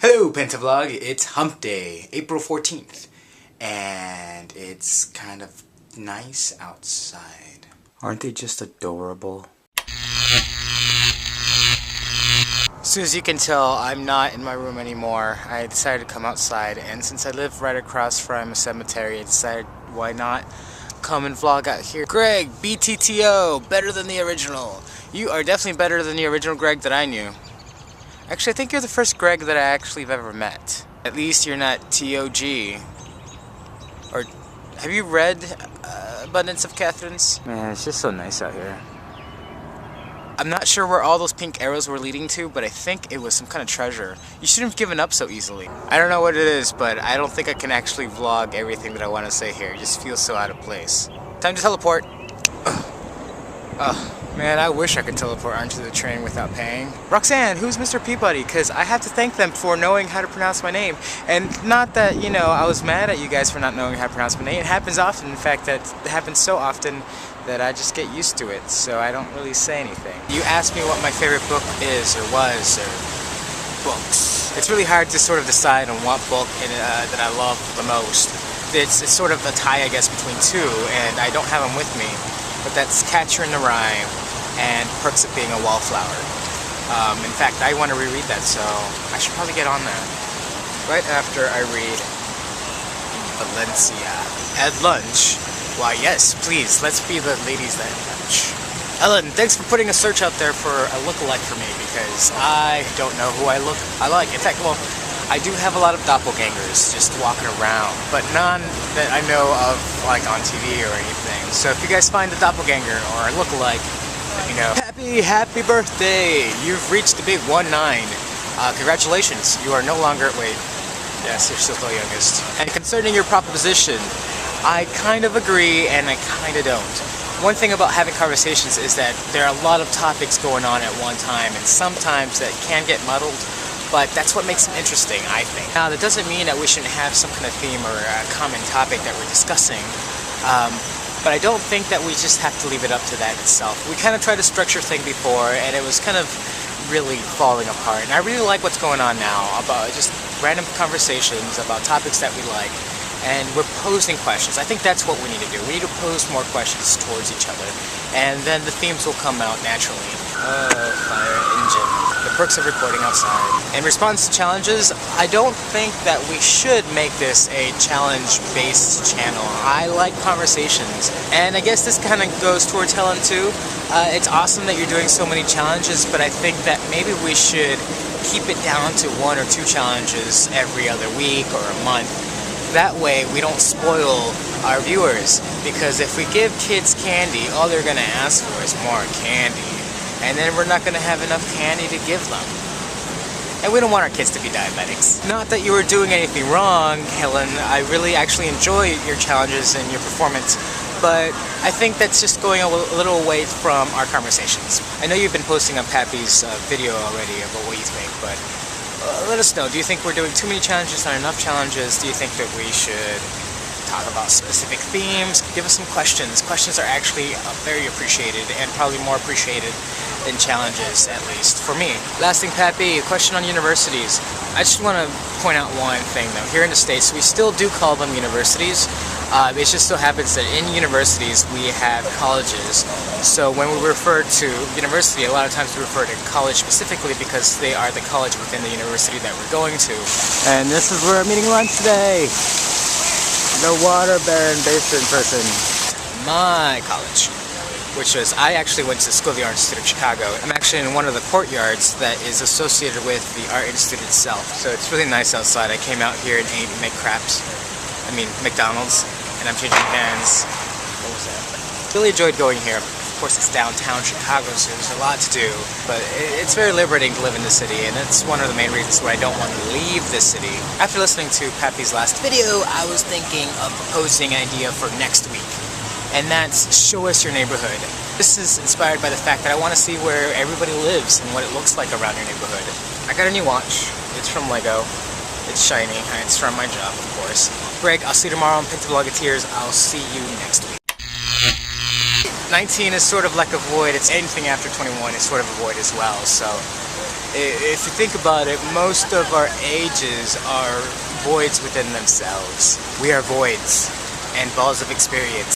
Hello pentavlog, it's hump day, April 14th, and it's kind of nice outside. Aren't they just adorable? So as you can tell, I'm not in my room anymore. I decided to come outside, and since I live right across from a cemetery, I decided why not come and vlog out here. Greg, BTTO, better than the original. You are definitely better than the original Greg that I knew. Actually, I think you're the first Greg that I actually have ever met. At least you're not TOG. Or, have you read Abundance of Catherines? Man, it's just so nice out here. I'm not sure where all those pink arrows were leading to, but I think it was some kind of treasure. You shouldn't have given up so easily. I don't know what it is, but I don't think I can actually vlog everything that I want to say here. It just feels so out of place. Time to teleport. Man, I wish I could teleport onto the train without paying. Roxanne, who's Mr. Peabody? Because I have to thank them for knowing how to pronounce my name. And not that, you know, I was mad at you guys for not knowing how to pronounce my name. It happens often. In fact, it happens so often that I just get used to it, so I don't really say anything. You asked me what my favorite book is, or was, or books. It's really hard to sort of decide on what book that I love the most. It's sort of a tie, I guess, between two, and I don't have them with me. But that's Catcher in the Rye and Perks of Being a Wallflower. In fact, I want to reread that, so I should probably get on that. Right after I read Valencia. At lunch? Why yes, please, let's be the ladies that lunch. Ellen, thanks for putting a search out there for a look-alike for me, because I don't know who I like. In fact, well, I do have a lot of doppelgangers just walking around, but none that I know of like on TV or anything. So if you guys find a doppelganger or a look-alike, let me know. Happy birthday! You've reached the big 1-9. Congratulations, you are no longer, wait, yes, you're still the youngest. And concerning your proposition, I kind of agree and I kind of don't. One thing about having conversations is that there are a lot of topics going on at one time, and sometimes that can get muddled, but that's what makes them interesting, I think. Now, that doesn't mean that we shouldn't have some kind of theme or a common topic that we're discussing, but I don't think that we just have to leave it up to that itself. We kind of tried to structure thing before, and it was kind of really falling apart, and I really like what's going on now about just random conversations about topics that we like. And we're posing questions. I think that's what we need to do. We need to pose more questions towards each other, and then the themes will come out naturally. Fire engine. The perks of recording outside. In response to challenges, I don't think that we should make this a challenge-based channel. I like conversations, and I guess this kind of goes towards Helen too. It's awesome that you're doing so many challenges, but I think that maybe we should keep it down to 1 or 2 challenges every other week or a month. That way we don't spoil our viewers, because if we give kids candy, all they're going to ask for is more candy, and then we're not going to have enough candy to give them. And we don't want our kids to be diabetics. Not that you were doing anything wrong, Helen. I really actually enjoy your challenges and your performance, but I think that's just going a little away from our conversations. I know you've been posting on Pappy's video already about what you think, but let us know. Do you think we're doing too many challenges, not enough challenges? Do you think that we should talk about specific themes? Give us some questions. Questions are actually very appreciated, and probably more appreciated than challenges, at least for me. Last thing, Pappy, a question on universities. I just want to point out one thing though. Here in the States, we still do call them universities. It just so happens that in universities we have colleges. So when we refer to university, a lot of times we refer to college specifically because they are the college within the university that we're going to. And this is where I'm eating lunch today. The water baron basin person. My college, which is, I actually went to the School of the Art Institute of Chicago. I'm actually in one of the courtyards that is associated with the Art Institute itself. So it's really nice outside. I came out here and ate McDonald's, and I'm changing hands. What was that? Really enjoyed going here. Of course, it's downtown Chicago, so there's a lot to do, but it's very liberating to live in the city, and that's one of the main reasons why I don't want to leave the city. After listening to Pappy's last video, I was thinking of proposing an idea for next week, and that's show us your neighborhood. This is inspired by the fact that I want to see where everybody lives and what it looks like around your neighborhood. I got a new watch. It's from Lego. It's shiny, and it's from my job, of course. Greg, I'll see you tomorrow on Pentavlogeteers. I'll see you next week. 19 is sort of like a void. It's anything after 21 is sort of a void as well, so If you think about it, most of our ages are voids within themselves. We are voids and balls of experience.